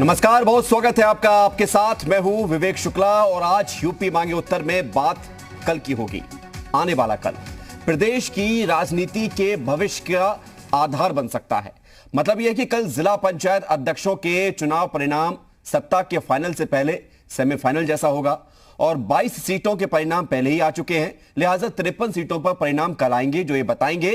नमस्कार, बहुत स्वागत है आपका। आपके साथ मैं हूं विवेक शुक्ला और आज यूपी मांगे उत्तर में बात कल की होगी। आने वाला कल प्रदेश की राजनीति के भविष्य का आधार बन सकता है। मतलब यह कि कल जिला पंचायत अध्यक्षों के चुनाव परिणाम सत्ता के फाइनल से पहले सेमीफाइनल जैसा होगा और 22 सीटों के परिणाम पहले ही आ चुके हैं। लिहाजा 53 सीटों पर परिणाम कल आएंगे जो ये बताएंगे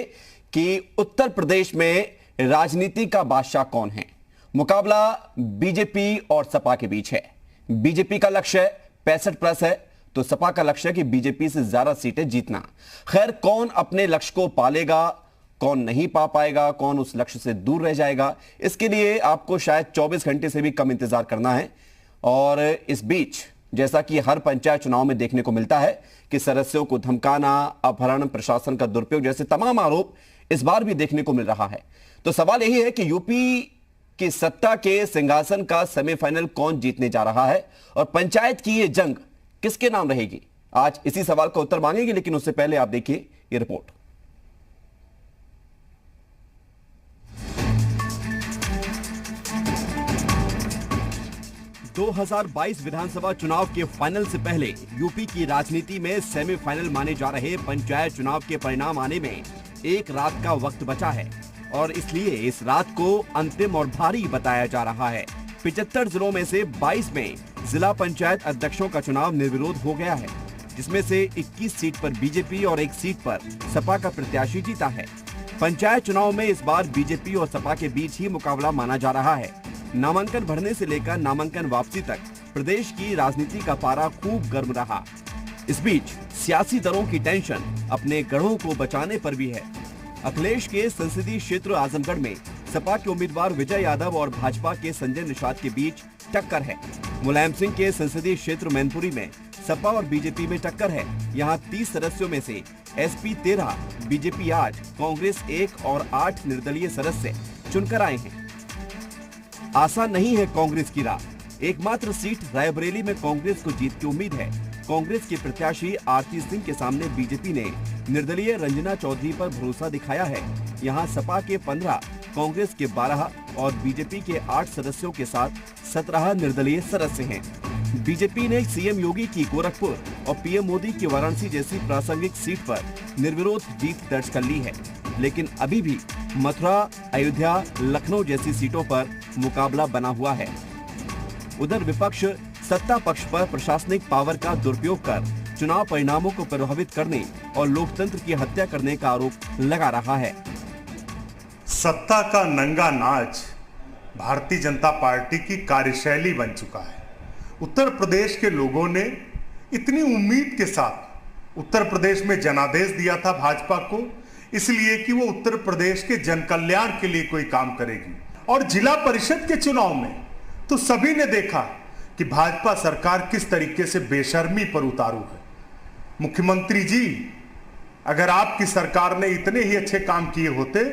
कि उत्तर प्रदेश में राजनीति का बादशाह कौन है। मुकाबला बीजेपी और सपा के बीच है। बीजेपी का लक्ष्य 65+ है तो सपा का लक्ष्य है कि बीजेपी से ज्यादा सीटें जीतना। खैर, कौन अपने लक्ष्य को पालेगा, कौन नहीं पा पाएगा, कौन उस लक्ष्य से दूर रह जाएगा, इसके लिए आपको शायद 24 घंटे से भी कम इंतजार करना है। और इस बीच जैसा कि हर पंचायत चुनाव में देखने को मिलता है कि सदस्यों को धमकाना, अपहरण, प्रशासन का दुरुपयोग जैसे तमाम आरोप इस बार भी देखने को मिल रहा है। तो सवाल यही है कि यूपी कि सत्ता के सिंहासन का सेमीफाइनल कौन जीतने जा रहा है और पंचायत की ये जंग किसके नाम रहेगी। आज इसी सवाल का उत्तर मांगेंगे, लेकिन उससे पहले आप देखिए ये रिपोर्ट। दो 2022 विधानसभा चुनाव के फाइनल से पहले यूपी की राजनीति में सेमीफाइनल माने जा रहे पंचायत चुनाव के परिणाम आने में एक रात का वक्त बचा है और इसलिए इस रात को अंतिम और भारी बताया जा रहा है। 75 जिलों में से 22 में जिला पंचायत अध्यक्षों का चुनाव निर्विरोध हो गया है, जिसमें से 21 सीट पर बीजेपी और 1 सीट पर सपा का प्रत्याशी जीता है। पंचायत चुनाव में इस बार बीजेपी और सपा के बीच ही मुकाबला माना जा रहा है। नामांकन भरने से लेकर नामांकन वापसी तक प्रदेश की राजनीति का पारा खूब गर्म रहा। इस बीच सियासी दलों की टेंशन अपने गढ़ों को बचाने पर भी है। अखिलेश के संसदीय क्षेत्र आजमगढ़ में सपा के उम्मीदवार विजय यादव और भाजपा के संजय निषाद के बीच टक्कर है। मुलायम सिंह के संसदीय क्षेत्र मैनपुरी में सपा और बीजेपी में टक्कर है। यहाँ 30 सदस्यों में से एसपी 13, बीजेपी 8, कांग्रेस 1 और 8 निर्दलीय सदस्य चुनकर आए हैं। आसान नहीं है कांग्रेस की राह। एकमात्र सीट रायबरेली में कांग्रेस को जीत की उम्मीद है। कांग्रेस की प्रत्याशी आरती सिंह के सामने बीजेपी ने निर्दलीय रंजना चौधरी पर भरोसा दिखाया है। यहाँ सपा के 15, कांग्रेस के 12 और बीजेपी के 8 सदस्यों के साथ 17 निर्दलीय सदस्य हैं। बीजेपी ने सीएम योगी की गोरखपुर और पीएम मोदी की वाराणसी जैसी प्रासंगिक सीट पर निर्विरोध जीत दर्ज कर ली है, लेकिन अभी भी मथुरा, अयोध्या, लखनऊ जैसी सीटों पर मुकाबला बना हुआ है। उधर विपक्ष सत्ता पक्ष पर प्रशासनिक पावर का दुरुपयोग कर चुनाव परिणामों को प्रभावित करने और लोकतंत्र की हत्या करने का आरोप लगा रहा है। सत्ता का नंगा नाच भारतीय जनता पार्टी की कार्यशैली बन चुका है। उत्तर प्रदेश के लोगों ने इतनी उम्मीद के साथ उत्तर प्रदेश में जनादेश दिया था भाजपा को, इसलिए कि वो उत्तर प्रदेश के जन कल्याण के लिए कोई काम करेगी। और जिला परिषद के चुनाव में तो सभी ने देखा कि भाजपा सरकार किस तरीके से बेशर्मी पर उतारू है। मुख्यमंत्री जी, अगर आपकी सरकार ने इतने ही अच्छे काम किए होते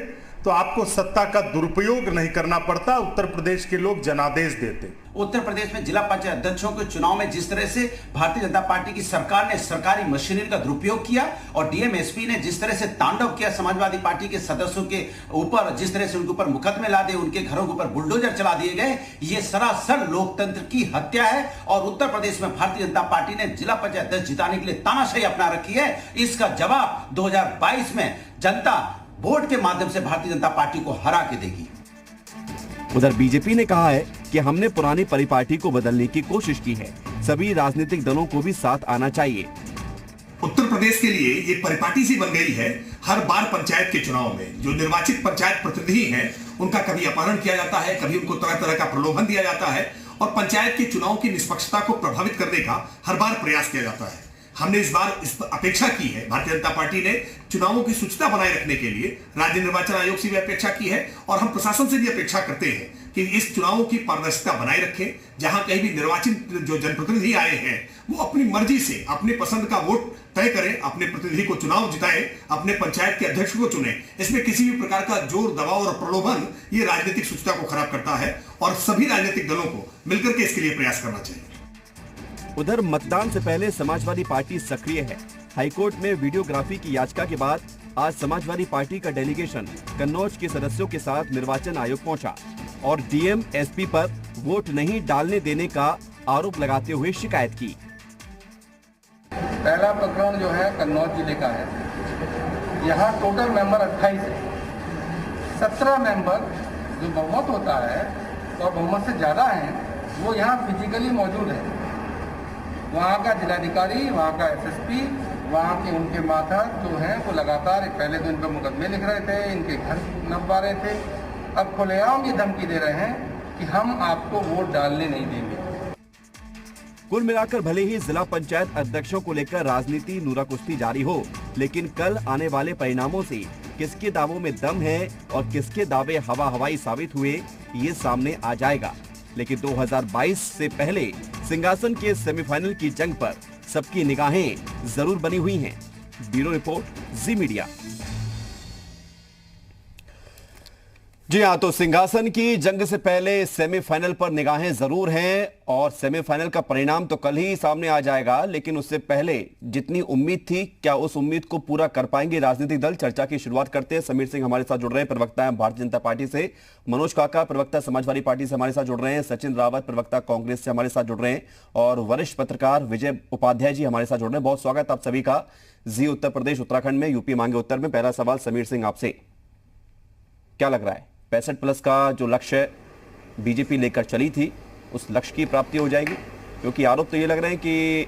तो आपको सत्ता का दुरुपयोग नहीं करना पड़ता, उत्तर प्रदेश के लोग जनादेश देते। उत्तर प्रदेश में जिला पंचायत अध्यक्षों के चुनाव में जिस तरह से भारतीय जनता पार्टी की सरकार ने सरकारी मशीनरी का दुरुपयोग किया और डीएमएसपी ने जिस तरह से तांडव किया समाजवादी पार्टी के सदस्यों के ऊपर, जिस तरह से उनके ऊपर मुकदमे ला दिए, उनके घरों के ऊपर बुलडोजर चला दिए गए, ये सरासर लोकतंत्र की हत्या है। और उत्तर प्रदेश में भारतीय जनता पार्टी ने जिला पंचायत अध्यक्ष जिताने के लिए तानाशाही अपना रखी है। इसका जवाब 2022 में जनता वोट के माध्यम से भारतीय जनता पार्टी को हरा के देगी। उधर बीजेपी ने कहा है कि हमने पुरानी परिपाटी को बदलने की कोशिश की है, सभी राजनीतिक दलों को भी साथ आना चाहिए। उत्तर प्रदेश के लिए ये परिपाटी सी बन गई है। हर बार पंचायत के चुनाव में जो निर्वाचित पंचायत प्रतिनिधि हैं, उनका कभी अपहरण किया जाता है, कभी उनको तरह तरह का प्रलोभन दिया जाता है और पंचायत के चुनाव की निष्पक्षता को प्रभावित करने का हर बार प्रयास किया जाता है। हमने इस बार इस अपेक्षा की है, भारतीय जनता पार्टी ने चुनावों की शुचिता बनाए रखने के लिए राज्य निर्वाचन आयोग से भी अपेक्षा की है और हम प्रशासन से भी अपेक्षा करते हैं कि इस चुनावों की पारदर्शिता बनाए रखें। जहां कहीं भी निर्वाचित जो जनप्रतिनिधि आए हैं वो अपनी मर्जी से अपने पसंद का वोट तय करें, अपने प्रतिनिधि को चुनाव जिताएं, अपने पंचायत के अध्यक्ष को चुने। इसमें किसी भी प्रकार का जोर, दबाव और प्रलोभन ये राजनीतिक शुचिता को खराब करता है और सभी राजनीतिक दलों को मिलकर के इसके लिए प्रयास करना चाहिए। उधर मतदान से पहले समाजवादी पार्टी सक्रिय है। हाईकोर्ट में वीडियोग्राफी की याचिका के बाद आज समाजवादी पार्टी का डेलीगेशन कन्नौज के सदस्यों के साथ निर्वाचन आयोग पहुंचा। और डीएम एसपी पर वोट नहीं डालने देने का आरोप लगाते हुए शिकायत की। पहला प्रकरण जो है कन्नौज जिले का है। यहाँ टोटल मेंबर 28 है। 17 मेंबर जो बहुमत होता है और बहुमत से ज़्यादा हैं वो यहाँ फिजिकली मौजूद है। वहाँ का जिलाधिकारी, वहाँ का एसएसपी, वहाँ के उनके माता जो हैं वो लगातार पहले तो इन पर मुकदमे लिख रहे थे, इनके घर नपवा रहे थे। अब खुलेआम ये धमकी दे रहे हैं कि हम आपको वोट डालने नहीं देंगे। कुल मिलाकर भले ही जिला पंचायत अध्यक्षों को लेकर राजनीति नूरा कुश्ती जारी हो, लेकिन कल आने वाले परिणामों से किसके दावों में दम है और किसके दावे हवा हवाई साबित हुए, ये सामने आ जाएगा। लेकिन 2022 से पहले सिंहासन के सेमीफाइनल की जंग पर सबकी निगाहें जरूर बनी हुई हैं। ब्यूरो रिपोर्ट, जी मीडिया। जी हाँ, तो सिंहासन की जंग से पहले सेमीफाइनल पर निगाहें जरूर हैं और सेमीफाइनल का परिणाम तो कल ही सामने आ जाएगा। लेकिन उससे पहले जितनी उम्मीद थी, क्या उस उम्मीद को पूरा कर पाएंगे राजनीतिक दल? चर्चा की शुरुआत करते हैं। समीर सिंह हमारे साथ जुड़ रहे हैं, प्रवक्ता हैं भारतीय जनता पार्टी से। मनोज काका, प्रवक्ता समाजवादी पार्टी से हमारे साथ जुड़ रहे हैं। सचिन रावत, प्रवक्ता कांग्रेस से हमारे साथ जुड़ रहे हैं और वरिष्ठ पत्रकार विजय उपाध्याय जी हमारे साथ जुड़ रहे हैं। बहुत स्वागत आप सभी का जी उत्तर प्रदेश उत्तराखंड में यूपी मांगे उत्तर में। पहला सवाल समीर सिंह आपसे, क्या लग रहा है 65+ का जो लक्ष्य बीजेपी लेकर चली थी, उस लक्ष्य की प्राप्ति हो जाएगी? क्योंकि आरोप तो ये लग रहे हैं कि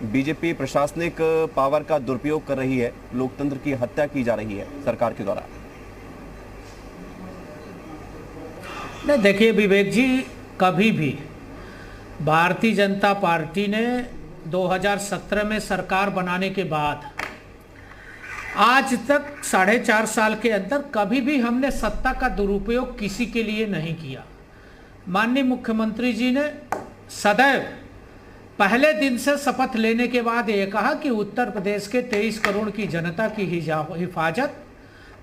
बीजेपी प्रशासनिक पावर का दुरुपयोग कर रही है, लोकतंत्र की हत्या की जा रही है सरकार के द्वारा। नहीं, देखिए विवेक जी, कभी भी भारतीय जनता पार्टी ने 2017 में सरकार बनाने के बाद आज तक 4.5 साल के अंदर कभी भी हमने सत्ता का दुरुपयोग किसी के लिए नहीं किया। माननीय मुख्यमंत्री जी ने सदैव पहले दिन से शपथ लेने के बाद ये कहा कि उत्तर प्रदेश के 23 करोड़ की जनता की हिफाजत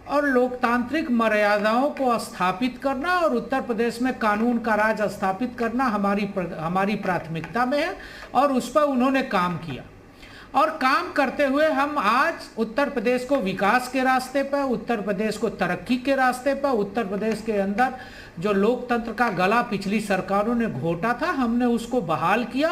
और लोकतांत्रिक मर्यादाओं को स्थापित करना और उत्तर प्रदेश में कानून का राज स्थापित करना हमारी प्राथमिकता में है और उस पर उन्होंने काम किया। और काम करते हुए हम आज उत्तर प्रदेश को विकास के रास्ते पर, उत्तर प्रदेश को तरक्की के रास्ते पर, उत्तर प्रदेश के अंदर जो लोकतंत्र का गला पिछली सरकारों ने घोटा था, हमने उसको बहाल किया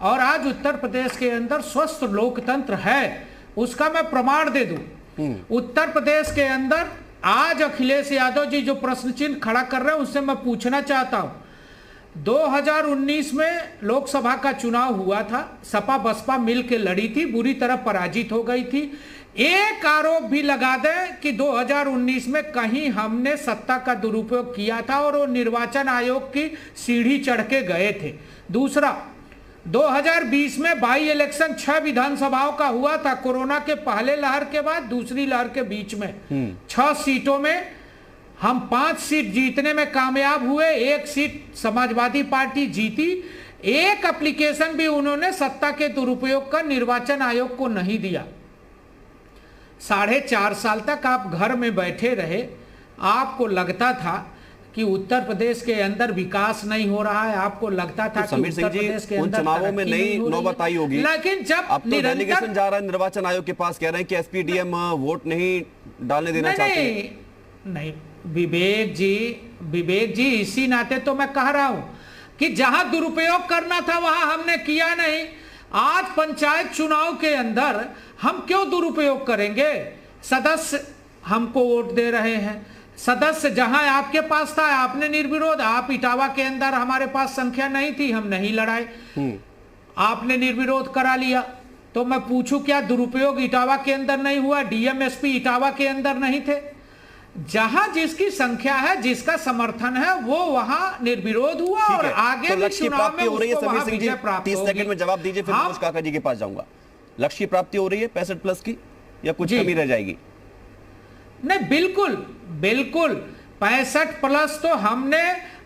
और आज उत्तर प्रदेश के अंदर स्वस्थ लोकतंत्र है। उसका मैं प्रमाण दे दूं। उत्तर प्रदेश के अंदर आज अखिलेश यादव जी जो प्रश्न चिन्ह खड़ा कर रहे हैं, उससे मैं पूछना चाहता हूं, 2019 में लोकसभा का चुनाव हुआ था, सपा बसपा मिल के लड़ी थी, बुरी तरह पराजित हो गई थी। एक आरोप भी लगा दें कि 2019 में कहीं हमने सत्ता का दुरुपयोग किया था और वो निर्वाचन आयोग की सीढ़ी चढ़ के गए थे। दूसरा, 2020 में बाई इलेक्शन 6 विधानसभाओं का हुआ था, कोरोना के पहले लहर के बाद दूसरी लहर के बीच में 6 सीटों में हम 5 सीट जीतने में कामयाब हुए, 1 सीट समाजवादी पार्टी जीती। एक एप्लीकेशन भी उन्होंने सत्ता के दुरुपयोग का निर्वाचन आयोग को नहीं दिया। 4.5 साल तक आप घर में बैठे रहे, आपको लगता था कि उत्तर प्रदेश के अंदर विकास नहीं हो रहा है, आपको लगता था कि उत्तर प्रदेश के अंदर चुनावों में नई नौबत आई होगी। लेकिन जब अब तो डेलीगेशन जा रहा है निर्वाचन आयोग के पास, कह रहे हैं कि एसपीडीएम वोट नहीं डालने देना चाहते हैं। नहीं विवेक जी, इसी नाते तो मैं कह रहा हूं कि जहां दुरुपयोग करना था वहां हमने किया नहीं। आज पंचायत चुनाव के अंदर हम क्यों दुरुपयोग करेंगे? सदस्य हमको वोट दे रहे हैं, सदस्य जहां आपके पास था आपने निर्विरोध, आप इटावा के अंदर हमारे पास संख्या नहीं थी, हम नहीं लड़ाए, आपने निर्विरोध करा लिया। तो मैं पूछूं क्या दुरुपयोग इटावा के अंदर नहीं हुआ? डीएम एसपी इटावा के अंदर नहीं थे? जहां जिसकी संख्या है, जिसका समर्थन है, वो वहां निर्विरोध हुआ और आगे तो लक्ष्य की प्राप्ति हो रही है। समीर सिंह जी 30 सेकंड में जवाब दीजिए, फिर मनोज काका जी के पास जाऊंगा। लक्ष्य की प्राप्ति हो रही है 65+ की या कुछ कमी रह जाएगी? नहीं, बिल्कुल 65+ तो हमने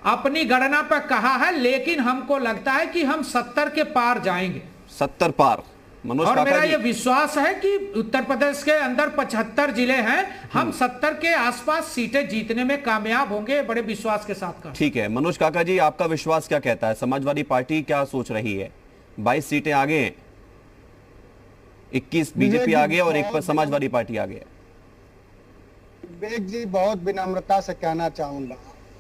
अपनी गणना पर कहा है, लेकिन हमको लगता है कि हम 70 के पार जाएंगे। 70 पार? मनोज और काका मेरा जी, ये विश्वास है कि उत्तर प्रदेश के अंदर 75 जिले हैं, हम 70 के आसपास सीटें जीतने में कामयाब होंगे, बड़े विश्वास के साथ। ठीक है मनोज काका जी, आपका विश्वास क्या कहता है? समाजवादी पार्टी क्या सोच रही है? 22 सीटें आगे हैं, 21 बीजेपी आगे और 1 पर समाजवादी पार्टी आगे है। विवेक जी, बहुत विनम्रता से कहना चाहूंगा,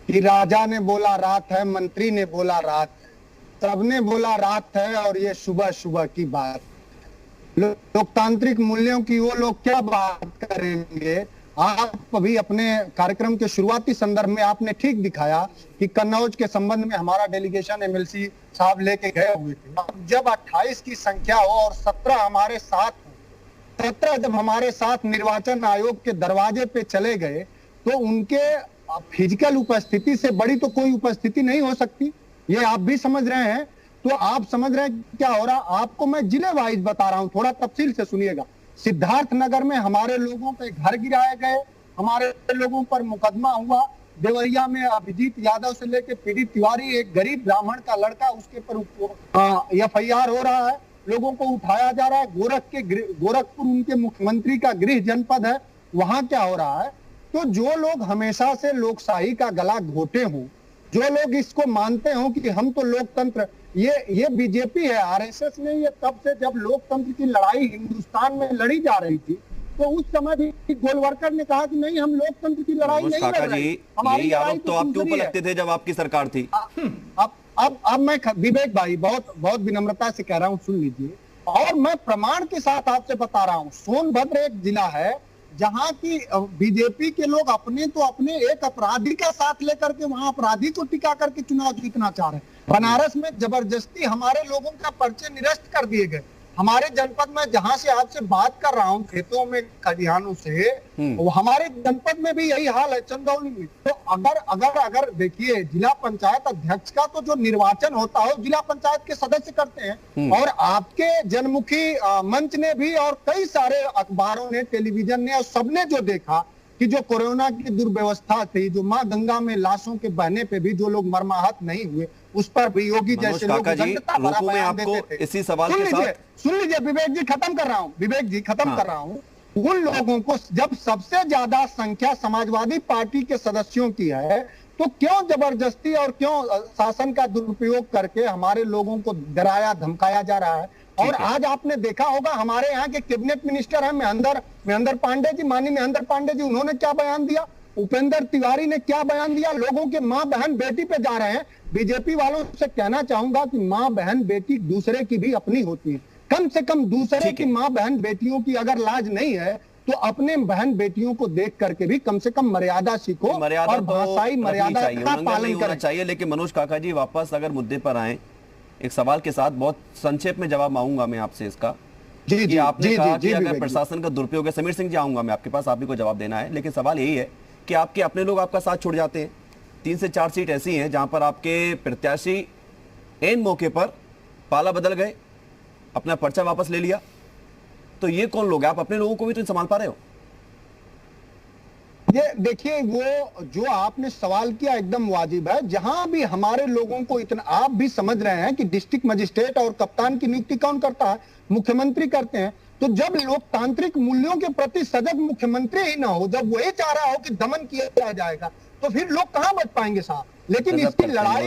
कि राजा ने बोला रात है, मंत्री ने बोला रात है, सबने बोला रात है और ये सुबह सुबह की बात। लोकतांत्रिक मूल्यों की वो लोग क्या बात करेंगे। आप अभी अपने कार्यक्रम के शुरुआती संदर्भ में आपने ठीक दिखाया कि कन्नौज के संबंध में हमारा डेलीगेशन एमएलसी साहब लेके गए हुए थे। जब 28 की संख्या हो और 17 हमारे साथ हो, 17 जब हमारे साथ निर्वाचन आयोग के दरवाजे पे चले गए तो उनके फिजिकल उपस्थिति से बड़ी तो कोई उपस्थिति नहीं हो सकती। ये आप भी समझ रहे हैं। तो आप समझ रहे हैं क्या हो रहा। आपको मैं जिले वाइज बता रहा हूं, थोड़ा तफसील से सुनिएगा। सिद्धार्थनगर में हमारे लोगों के घर गिराए गए, हमारे लोगों पर मुकदमा हुआ। देवरिया में अभिजीत यादव से लेकर पीड़ित तिवारी, एक गरीब ब्राह्मण का लड़का, उसके पर एफआईआर हो रहा है, लोगों को उठाया जा रहा है। गोरखपुर उनके मुख्यमंत्री का गृह जनपद है, वहां क्या हो रहा है। तो जो लोग हमेशा से लोकशाही का गला घोटे हों, जो लोग इसको मानते हो कि हम तो लोकतंत्र, ये बीजेपी है, आरएसएस ने ये तब से जब लोकतंत्र की लड़ाई हिंदुस्तान में लड़ी जा रही थी तो उस समय भी गोलवरकर ने कहा कि नहीं, हम लोकतंत्र की लड़ाई नहीं लड़ रहे। यही आरोप तो आपके ऊपर लगते थे जब आपकी सरकार थी। अब मैं विवेक भाई बहुत विनम्रता से कह रहा हूं, सुन लीजिए। और मैं प्रमाण के साथ आपसे बता रहा हूं, सोनभद्र एक जिला है जहां की बीजेपी के लोग अपने एक अपराधी का साथ लेकर के वहां अपराधी को टिका करके चुनाव जीतना चाह रहे हैं। बनारस में जबरदस्ती हमारे लोगों का पर्चे निरस्त कर दिए गए। हमारे जनपद में, जहां से आपसे बात कर रहा हूं, खेतों में, खलिहानों से, वो हमारे जनपद में भी यही हाल है, चंदौली में। तो अगर देखिए, जिला पंचायत अध्यक्ष का तो जो निर्वाचन होता है जिला पंचायत के सदस्य करते हैं। और आपके जनमुखी मंच ने भी और कई सारे अखबारों ने, टेलीविजन ने, और सबने जो देखा कि जो कोरोना की दुर्व्यवस्था थी, जो मां गंगा में लाशों के बहने पे भी जो लोग मर्माहत नहीं हुए, उस पर भी योगी जैसे लोग इसी सवाल के साथ सुन लीजिए विवेक जी, खत्म कर रहा हूं। उन लोगों को जब सबसे ज्यादा संख्या समाजवादी पार्टी के सदस्यों की है, तो क्यों जबरदस्ती और क्यों शासन का दुरुपयोग करके हमारे लोगों को डराया धमकाया जा रहा है। और आज आपने देखा होगा, हमारे यहाँ के कैबिनेट मिनिस्टर हैं महेंद्र पांडे जी, माननीय महेंद्र पांडे जी, उन्होंने क्या बयान दिया। उपेंद्र तिवारी ने क्या बयान दिया। लोगों के माँ बहन बेटी पे जा रहे हैं। बीजेपी वालों से कहना चाहूंगा कि माँ बहन बेटी दूसरे की भी अपनी होती है। कम से कम दूसरे की माँ बहन बेटियों की अगर लाज नहीं है तो अपने बहन बेटियों को देख करके भी कम से कम मर्यादा सीखो और भाषाई मर्यादा का पालन करना चाहिए। लेकिन मनोज काका जी, वापस अगर मुद्दे पर आए, एक सवाल के साथ बहुत संक्षेप में जवाब मांगूंगा मैं आपसे इसका। जी, आपने कहा कि अगर प्रशासन का दुरुपयोग है, समीर सिंह जी आऊंगा मैं आपके पास, आप ही को जवाब देना है। लेकिन सवाल यही है कि आपके अपने लोग आपका साथ छोड़ जाते हैं। 3 से 4 सीट ऐसी हैं जहां पर आपके प्रत्याशी एन मौके पर पाला बदल गए, अपना पर्चा वापस ले लिया। तो ये कौन लोग हैं? आप अपने लोगों को भी तो संभाल पा रहे हो? ये देखिए, वो जो आपने सवाल किया एकदम वाजिब है। जहां भी हमारे लोगों को इतना, आप भी समझ रहे हैं कि डिस्ट्रिक्ट मजिस्ट्रेट और कप्तान की नियुक्ति कौन करता है? मुख्यमंत्री करते हैं। तो जब लोकतांत्रिक मूल्यों के प्रति सजग मुख्यमंत्री ही ना हो, जब वही चाह रहा हो कि दमन किया जाएगा, तो फिर लोग कहां बच पाएंगे साहब। लेकिन इसकी लड़ाई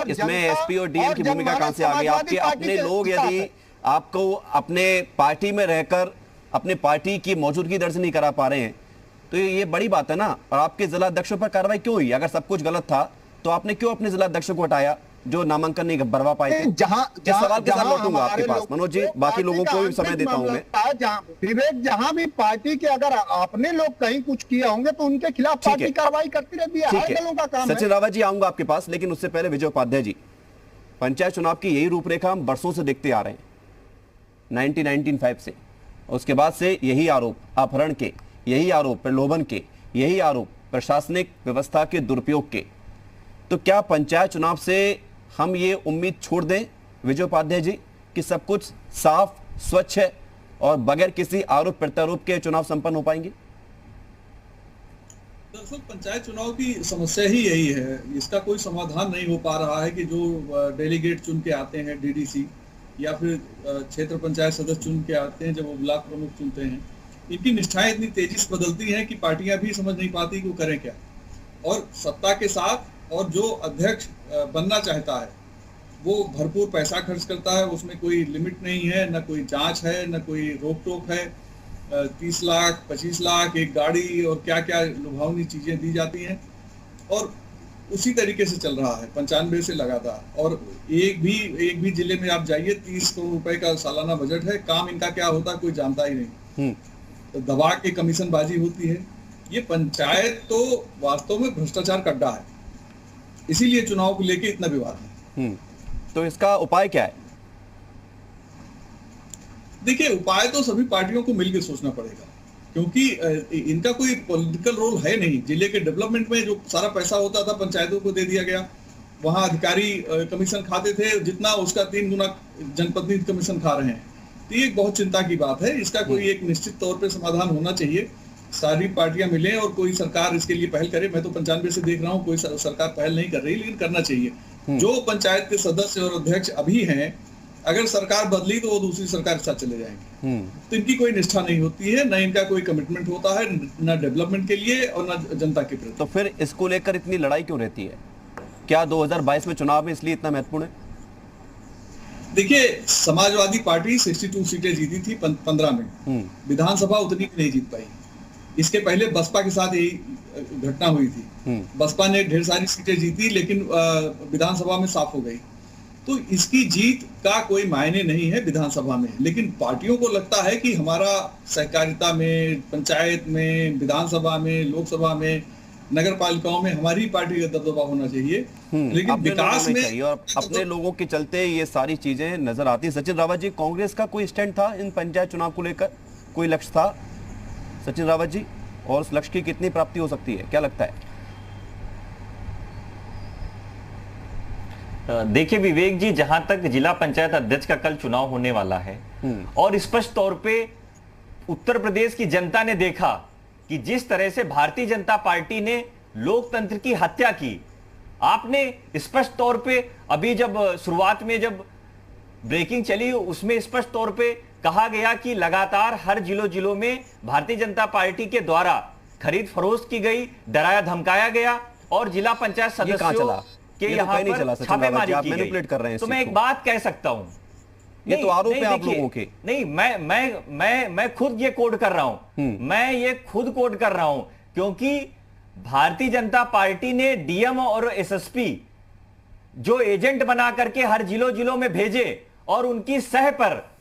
इसमें एसपी और डीएम की भूमिका कहां से आ गई? आपके अपने लोग यदि आपको अपने पार्टी में रहकर अपने पार्टी की मौजूदगी दर्ज नहीं करा पा रहे हैं तो ये बड़ी बात है ना। और आपके जिला अध्यक्षों पर कार्रवाई क्यों हुई? अगर सब कुछ गलत था तो आपने क्यों अपने जिला अध्यक्ष को हटाया जो नामांकन नहीं भरवा पाए थे? सवाल के साथ लौटूंगा आपके पास मनोज जी, बाकी लोगों को भी समय देता हूं मैं। विवेक, जहां भी पार्टी के अगर अपने लोग कहीं कुछ किए होंगे तो उनके खिलाफ पार्टी कार्रवाई करती रहती है। हर दलों का काम है। सचिन रावत जी आऊंगा आपके पास, लेकिन उससे पहले विजय उपाध्याय जी, पंचायत चुनाव की यही रूपरेखा हम बरसों से देखते आ रहे हैं, 1995 से। उसके बाद से यही आरोप अपहरण के, यही आरोप प्रलोभन के, यही आरोप प्रशासनिक व्यवस्था के दुरुपयोग के। तो क्या पंचायत चुनाव से हम ये उम्मीद छोड़ दें विजय उपाध्याय जी कि सब कुछ साफ स्वच्छ है और बगैर किसी आरोप प्रत्यारोप के चुनाव संपन्न हो पाएंगे? दरअसल पंचायत चुनाव की समस्या ही यही है, इसका कोई समाधान नहीं हो पा रहा है कि जो डेलीगेट चुन के आते हैं डीडीसी या फिर क्षेत्र पंचायत सदस्य चुन के आते हैं, जब वो ब्लॉक प्रमुख चुनते हैं, इनकी निष्ठाएं इतनी तेजी से बदलती हैं कि पार्टियां भी समझ नहीं पाती कि वो करें क्या। और सत्ता के साथ और जो अध्यक्ष बनना चाहता है वो भरपूर पैसा खर्च करता है, उसमें कोई लिमिट नहीं है, न कोई जांच है, न कोई रोक टोक है। 30 लाख 25 लाख एक गाड़ी और क्या क्या लुभावनी चीजें दी जाती हैं। और उसी तरीके से चल रहा है 95 से लगातार। और एक भी जिले में आप जाइए 30 करोड़ रुपए का सालाना बजट है, काम इनका क्या होता है कोई जानता ही नहीं। तो दबा के कमीशनबाजी होती है। ये पंचायत तो वास्तव में भ्रष्टाचार का अड्डा है, इसीलिए चुनाव को लेके इतना विवाद है। तो इसका उपाय क्या है? देखिए, उपाय तो सभी पार्टियों को मिलकर सोचना पड़ेगा, क्योंकि इनका कोई पॉलिटिकल रोल है नहीं। जिले के डेवलपमेंट में जो सारा पैसा होता था पंचायतों को दे दिया गया। वहां अधिकारी कमीशन खाते थे, जितना उसका 3 गुना जनप्रतिनिधि कमीशन खा रहे हैं। तो ये एक बहुत चिंता की बात है। इसका कोई एक निश्चित तौर पे समाधान होना चाहिए। सारी पार्टियां मिलें और कोई सरकार इसके लिए पहल करे। मैं तो 95 से देख रहा हूँ, कोई सरकार पहल नहीं कर रही, लेकिन करना चाहिए। जो पंचायत के सदस्य और अध्यक्ष अभी हैं, अगर सरकार बदली तो वो दूसरी सरकार के साथ चले जाएंगे। तो इनकी कोई निष्ठा नहीं होती है, न इनका कोई कमिटमेंट होता है, न डेवलपमेंट के लिए और न जनता के प्रति। तो फिर इसको लेकर इतनी लड़ाई क्यों रहती है? क्या 2022 में चुनाव में इसलिए इतना महत्वपूर्ण है? देखिए, समाजवादी पार्टी 62 सीटें जीती थी 15 में, विधानसभा उतनी भी नहीं जीत पाई। इसके पहले बसपा के साथ यही घटना हुई थी। बसपा ने ढेर सारी सीटें जीती, लेकिन विधानसभा में साफ हो गई। तो इसकी जीत का कोई मायने नहीं है विधानसभा में। लेकिन पार्टियों को लगता है कि हमारा सहकारिता में, पंचायत में, विधानसभा में, लोकसभा में, नगर पालिकाओं में हमारी पार्टी का दबदबा होना चाहिए। लेकिन विकास में और अपने लोगों के चलते ये सारी चीजें नजर आती है। सचिन रावत जी, कांग्रेस का कोई स्टैंड था इन पंचायत चुनाव को लेकर? कोई लक्ष्य था सचिन रावत जी? और उस लक्ष्य की कितनी प्राप्ति हो सकती है, क्या लगता है? देखिए विवेक जी, जहां तक जिला पंचायत अध्यक्ष का कल चुनाव होने वाला है और स्पष्ट तौर पे उत्तर प्रदेश की जनता ने देखा कि जिस तरह से भारतीय जनता पार्टी ने लोकतंत्र की हत्या की। आपने स्पष्ट तौर पे अभी जब शुरुआत में जब ब्रेकिंग चली उसमें स्पष्ट तौर पे कहा गया कि लगातार हर जिलों में भारतीय जनता पार्टी के द्वारा खरीद फरोख्त की गई, डराया धमकाया गया और जिला पंचायत सदस्यों कि यहाँ पर छापेमारी की गई। कर रहे हैं। तो मैं एक बात कह सकता हूं, ये तो आरोप है आप लोगों के। नहीं, मैं खुद ये कोड कर रहा हूं, मैं ये खुद कोड कर रहा हूं, क्योंकि भारतीय जनता पार्टी ने डीएम और एसएसपी जो एजेंट बना करके हर जिलों में भेजे और उनकी सह पर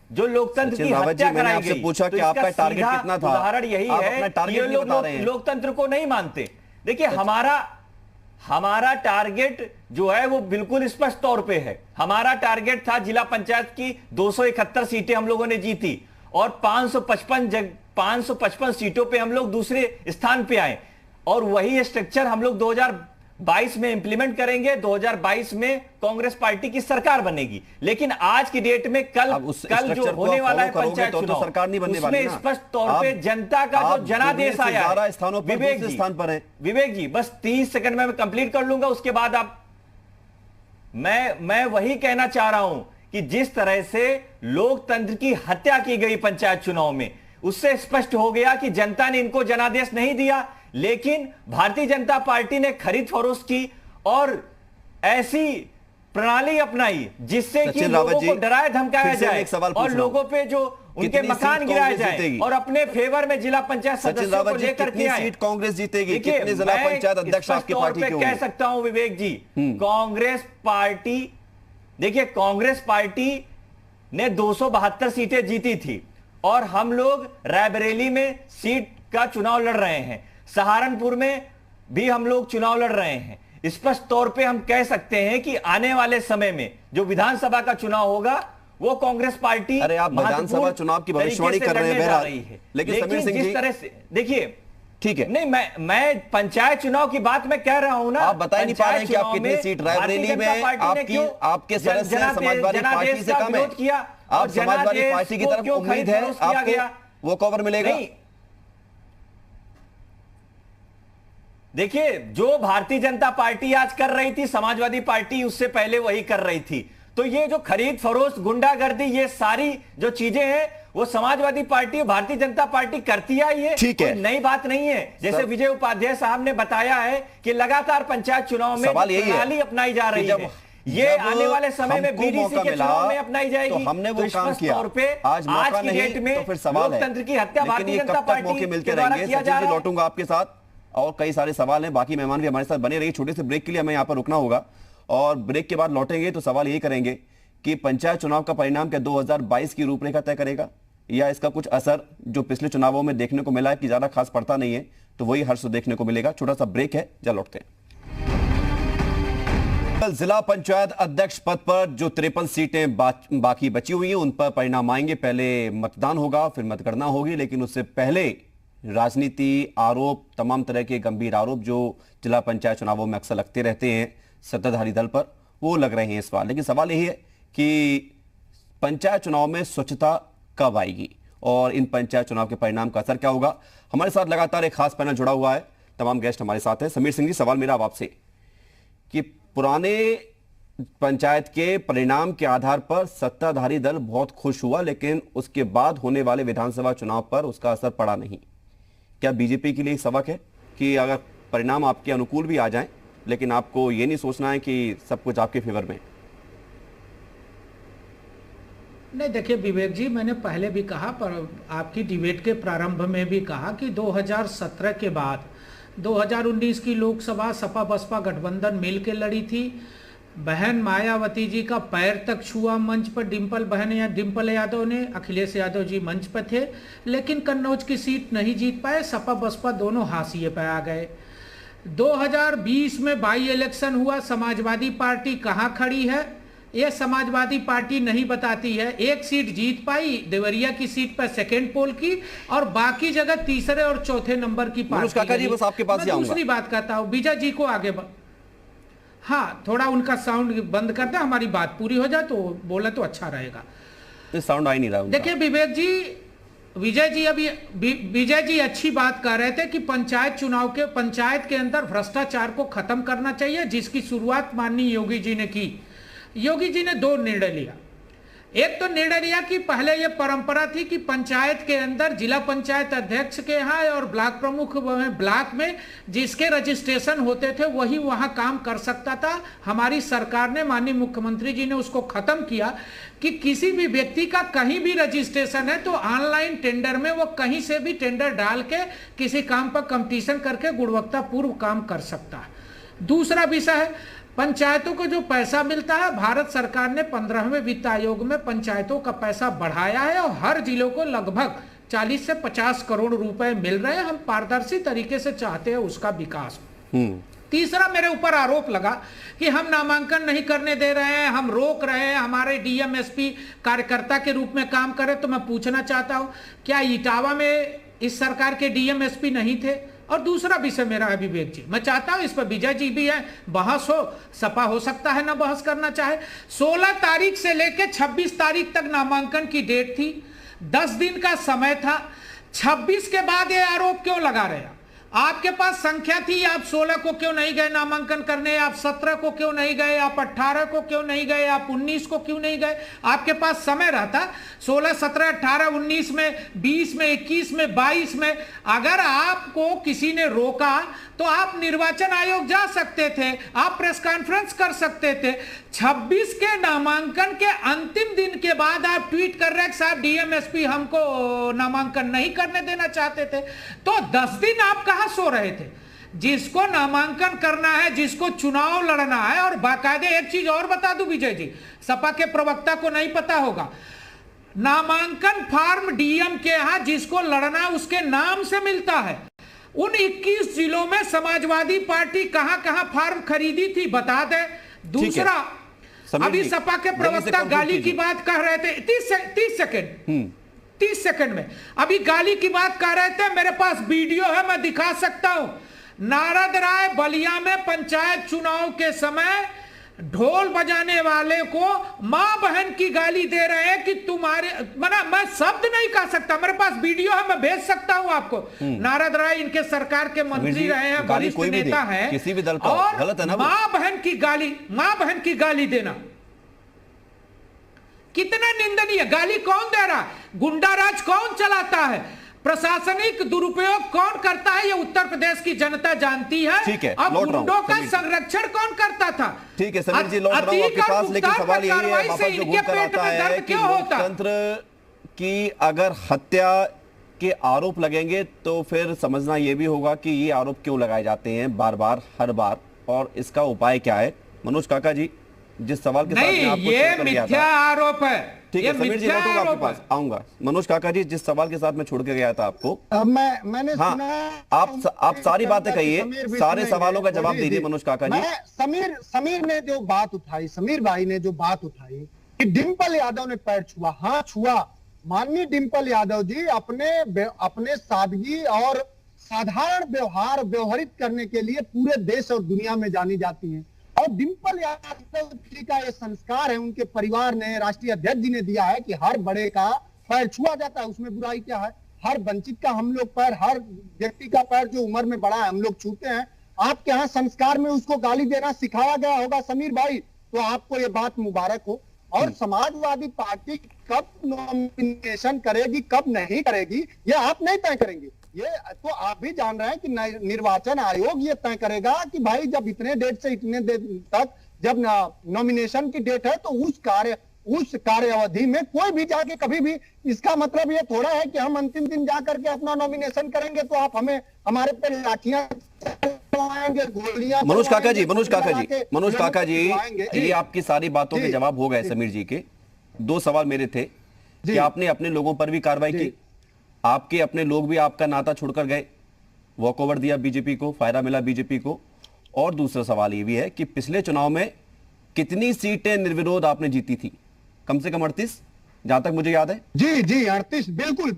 जो लोकतंत्र की हत्या कराई गई। पूछा कि आपका टारगेट कितना था? उदाहरण यही है कि ये लोग लोकतंत्र को नहीं मानते। देखिए, हमारा टारगेट जो है वो बिल्कुल स्पष्ट तौर पे है। हमारा टारगेट था जिला पंचायत की 271 सीटें हम लोगों ने जीती और 555 सीटों पे हम लोग दूसरे स्थान पे आए और वही स्ट्रक्चर हम लोग 2022 में इंप्लीमेंट करेंगे। 2022 में कांग्रेस पार्टी की सरकार बनेगी। लेकिन आज की डेट में कल जो होने वाला है पंचायत चुनाव, सरकार नहीं बनने वाली उसमें स्पष्ट तौर पे जनता का जो जनादेश आया है। विवेक जी, बस 30 सेकंड में मैं कंप्लीट कर लूंगा, उसके बाद आप मैं वही कहना चाह रहा हूं कि जिस तरह से लोकतंत्र की हत्या की गई पंचायत चुनाव में, उससे स्पष्ट हो गया कि जनता ने इनको जनादेश नहीं दिया, लेकिन भारतीय जनता पार्टी ने खरीद फरोख्त की और ऐसी प्रणाली अपनाई जिससे कि लोगों को डराया धमकाया जाए और लोगों पे जो उनके मकान गिराए जाए और अपने फेवर में जिला पंचायत सदस्यों को लेकर के आए। सीट कांग्रेस जीतेगी? कितने जिला पंचायत अध्यक्ष आपकी पार्टी के होंगे? कह सकता हूं विवेक जी, कांग्रेस पार्टी, देखिए कांग्रेस पार्टी ने 272 सीटें जीती थी और हम लोग रायबरेली में सीट का चुनाव लड़ रहे हैं, सहारनपुर में भी हम लोग चुनाव लड़ रहे हैं। स्पष्ट तौर पे हम कह सकते हैं कि आने वाले समय में जो विधानसभा का चुनाव होगा वो कांग्रेस पार्टी, अरे आप विधानसभा चुनाव की भविष्यवाणी कर रहे हैं, लेकिन समीर सिंह जी, तरह से देखिए, ठीक है, नहीं मैं पंचायत चुनाव की बात मैं कह रहा हूं ना। आप बता नहीं पा रहे हैं कि आप कितनी सीट रायबरेली में आपके सदस्य समाजवादी पार्टी से कम है। आप समाजवादी पार्टी की तरफ उम्मीद है आपको वो कवर मिलेगा? देखिए, जो भारतीय जनता पार्टी आज कर रही थी, समाजवादी पार्टी उससे पहले वही कर रही थी। तो ये जो खरीद फरोख्त, गुंडागर्दी, ये सारी जो चीजें हैं वो समाजवादी पार्टी और भारतीय जनता पार्टी करती आई है। ठीक है, नई बात नहीं है। जैसे विजय उपाध्याय साहब ने बताया है कि लगातार पंचायत चुनाव में प्रणाली अपनाई जा रही है, ये आने वाले समय में बीडीसी के चुनाव में अपनाई जाएगी। तो हमने वो काम किया, आज की डेट में तो फिर सवाल है, लोकतंत्र की हत्या भारतीय जनता पार्टी मौके मिलते रहेंगे। सचिन जी, लौटूंगा आपके साथ। और कई सारे सवाल हैं। बाकी मेहमान भी हमारे साथ बने रहिए। छोटे से ब्रेक के लिए हमें यहाँ पर रुकना होगा और ब्रेक के बाद लौटेंगे तो सवाल यही करेंगे कि पंचायत चुनाव का परिणाम क्या 2022 की रूपरेखा तय करेगा या इसका कुछ असर जो पिछले चुनावों में देखने को मिला है कि ज्यादा खास पड़ता नहीं है, तो वही हर्ष देखने को मिलेगा। छोटा सा ब्रेक है, जा लौटते हैं। जिला पंचायत अध्यक्ष पद पर जो 53 सीटें बाकी बची हुई हैं उन पर परिणाम आएंगे। पहले मतदान होगा, फिर मतगणना होगी, लेकिन उससे पहले राजनीति, आरोप, तमाम तरह के गंभीर आरोप जो जिला पंचायत चुनावों में अक्सर लगते रहते हैं सत्ताधारी दल पर, वो लग रहे हैं इस बार। लेकिन सवाल यही है कि पंचायत चुनाव में स्वच्छता कब आएगी और इन पंचायत चुनाव के परिणाम का असर क्या होगा। हमारे साथ लगातार एक खास पैनल जुड़ा हुआ है, तमाम गेस्ट हमारे साथ हैं। समीर सिंह जी, सवाल मेरा अब आपसे कि पुराने पंचायत के परिणाम के आधार पर सत्ताधारी दल बहुत खुश हुआ, लेकिन उसके बाद होने वाले विधानसभा चुनाव पर उसका असर पड़ा नहीं। क्या बीजेपी के लिए सबक है कि अगर परिणाम आपके अनुकूल भी आ जाएं, लेकिन आपको ये नहीं सोचना है कि सब कुछ आपके फेवर में? नहीं, देखिए विवेक जी, मैंने पहले भी कहा, पर आपकी डिबेट के प्रारंभ में भी कहा कि 2017 के बाद 2019 की लोकसभा सपा बसपा गठबंधन मिल के लड़ी थी। बहन मायावती जी का पैर तक छुआ मंच पर डिंपल बहन या डिंपल यादव ने, अखिलेश यादव जी मंच पर थे, लेकिन कन्नौज की सीट नहीं जीत पाए। सपा बसपा दोनों हाशिए पर आ गए। 2020 में बाई इलेक्शन हुआ, समाजवादी पार्टी कहाँ खड़ी है ये समाजवादी पार्टी नहीं बताती है। एक सीट जीत पाई, देवरिया की सीट पर सेकेंड पोल की, और बाकी जगह तीसरे और चौथे नंबर की पार्टी। जी बस आपके पास जाऊंगा। दूसरी बात कहता हूँ, विजय जी को आगे हाँ, थोड़ा उनका साउंड बंद कर दे, हमारी बात पूरी हो जाए तो बोले तो अच्छा रहेगा। साउंड आ ही नहीं रहा। देखिए विवेक जी, विजय जी अच्छी बात कर रहे थे कि पंचायत के अंदर भ्रष्टाचार को खत्म करना चाहिए, जिसकी शुरुआत माननीय योगी जी ने की। योगी जी ने दो निर्णय लिया। एक तो निर्णय लिया कि पहले यह परंपरा थी कि पंचायत के अंदर जिला पंचायत अध्यक्ष के यहाँ और ब्लॉक प्रमुख ब्लॉक में जिसके रजिस्ट्रेशन होते थे वही वहां काम कर सकता था। हमारी सरकार ने, माननीय मुख्यमंत्री जी ने उसको खत्म किया कि किसी भी व्यक्ति का कहीं भी रजिस्ट्रेशन है तो ऑनलाइन टेंडर में वो कहीं से भी टेंडर डाल के किसी काम पर कंपटीशन करके गुणवत्तापूर्ण काम कर सकता है। दूसरा विषय है पंचायतों को जो पैसा मिलता है। भारत सरकार ने 15वें वित्त आयोग में पंचायतों का पैसा बढ़ाया है और हर जिलों को लगभग 40 से 50 करोड़ रुपए मिल रहे हैं। हम पारदर्शी तरीके से चाहते हैं उसका विकास। तीसरा मेरे ऊपर आरोप लगा कि हम नामांकन नहीं करने दे रहे हैं, हम रोक रहे हैं, हमारे डीएम एसपी कार्यकर्ता के रूप में काम करें। तो मैं पूछना चाहता हूं, क्या इटावा में इस सरकार के डीएम एसपी नहीं थे? और दूसरा विषय मेरा है विवेक जी, मैं चाहता हूं इस पर विजय जी भी है, बहस हो, सपा हो सकता है ना बहस करना चाहे। 16 तारीख से लेकर 26 तारीख तक नामांकन की डेट थी, 10 दिन का समय था। 26 के बाद ये आरोप क्यों लगा रहे हैं? आपके पास संख्या थी, आप 16 को क्यों नहीं गए नामांकन करने? आप 17 को क्यों नहीं गए? आप 18 को क्यों नहीं गए? आप 19 को क्यों नहीं गए? आपके पास समय रहता 16, 17, 18, 19 में, 20 में, 21 में, 22 में। अगर आपको किसी ने रोका तो आप निर्वाचन आयोग जा सकते थे, आप प्रेस कॉन्फ्रेंस कर सकते थे। 26 के नामांकन के अंतिम दिन के बाद आप ट्वीट कर रहे हैं साहब डीएम एसपी हमको नामांकन नहीं करने देना चाहते थे। तो 10 दिन आप कहां सो रहे थे? जिसको नामांकन करना है, जिसको चुनाव लड़ना है, और बाकायदे एक चीज और बता दूं विजय जी, सपा के प्रवक्ता को नहीं पता होगा, नामांकन फॉर्म डीएम के यहां जिसको लड़ना उसके नाम से मिलता है। उन 21 जिलों में समाजवादी पार्टी कहां फॉर्म खरीदी थी बता दे। दूसरा, अभी सपा के प्रवक्ता गाली की बात कह रहे थे, 30 सेकंड में अभी गाली की बात कर रहे थे। मेरे पास वीडियो है, मैं दिखा सकता हूं। नारद राय बलिया में पंचायत चुनाव के समय ढोल बजाने वाले को मां बहन की गाली दे रहे हैं कि तुम्हारे, मैं शब्द नहीं कह सकता, मेरे पास वीडियो है, मैं भेज सकता हूं आपको। नारद राय इनके सरकार के मंत्री रहे हैं, वरिष्ठ नेता हैं, किसी भी दल का और गलत है ना, मां बहन की गाली देना कितना निंदनीय। गाली कौन दे रहा है? गुंडा राज कौन चलाता है? प्रशासनिक दुरुपयोग कौन करता है? ये उत्तर प्रदेश की जनता जानती है। ठीक है, अब गुंडों का संरक्षण कौन करता था? ठीक है समीर जी, लौट रहा हूं आपके पास, लेकिन सवाल यही है, वापस जो घूम कर आता है कि लोकतंत्र की अगर हत्या के आरोप लगेंगे तो फिर समझना यह भी होगा कि ये आरोप क्यों लगाए जाते हैं बार बार, हर बार, और इसका उपाय क्या है। मनोज काका जी, जिस सवाल के साथ मैं आपको ये मिथ्या आरोप है। ठीक है समीर जी, मैं तो आपके पास आऊंगा। मनोज काका जी, जिस सवाल के साथ मैं छोड़ के गया था आपको, मैंने हाँ, सुना, आप सारी बातें कहिए, सारे सवालों का जवाब दीजिए मनोज काका जी। समीर ने जो बात उठाई, समीर भाई ने जो बात उठाई कि डिंपल यादव ने पैर छुआ, हाँ छुआ। माननीय डिंपल यादव जी अपने सादगी और साधारण व्यवहार व्यवहारित करने के लिए पूरे देश और दुनिया में जानी जाती हैं। और डिंपल यादव जी का ये संस्कार है, उनके परिवार ने, राष्ट्रीय अध्यक्ष जी ने दिया है कि हर बड़े का पैर छुआ जाता है, उसमें बुराई क्या है। हर वंचित का हम लोग पैर, हर व्यक्ति का पैर जो उम्र में बड़ा है हम लोग छूते हैं। आपके यहाँ संस्कार में उसको गाली देना सिखाया गया होगा समीर भाई, तो आपको ये बात मुबारक हो। और समाजवादी पार्टी कब नॉमिनेशन करेगी कब नहीं करेगी ये आप नहीं तय करेंगे, ये तो आप भी जान रहे हैं कि निर्वाचन आयोग ये तय करेगा कि भाई जब इतने डेट से इतने डेट तक जब नॉमिनेशन की डेट है तो उस कार्य अवधि में कोई भी जाके कभी भी, इसका मतलब ये थोड़ा है कि हम अंतिम दिन जाकर के अपना नॉमिनेशन करेंगे तो आप हमें हमारे पे लाठियां चलवाएंगे, गोलियां। मनोज काका जी, ये आपकी सारी बातों के जवाब हो गए समीर जी के। दो सवाल मेरे थे कि आपने अपने लोगों पर भी कार्रवाई की, आपके अपने लोग भी आपका नाता छोड़कर गए, वॉकओवर दिया बीजेपी को, फायदा मिला बीजेपी को, और दूसरा सवाल ये भी है कि पिछले चुनाव में कितनी सीटें निर्विरोध आपने जीती थी? कम से कम 38, जहां तक मुझे याद है। जी 38, बिल्कुल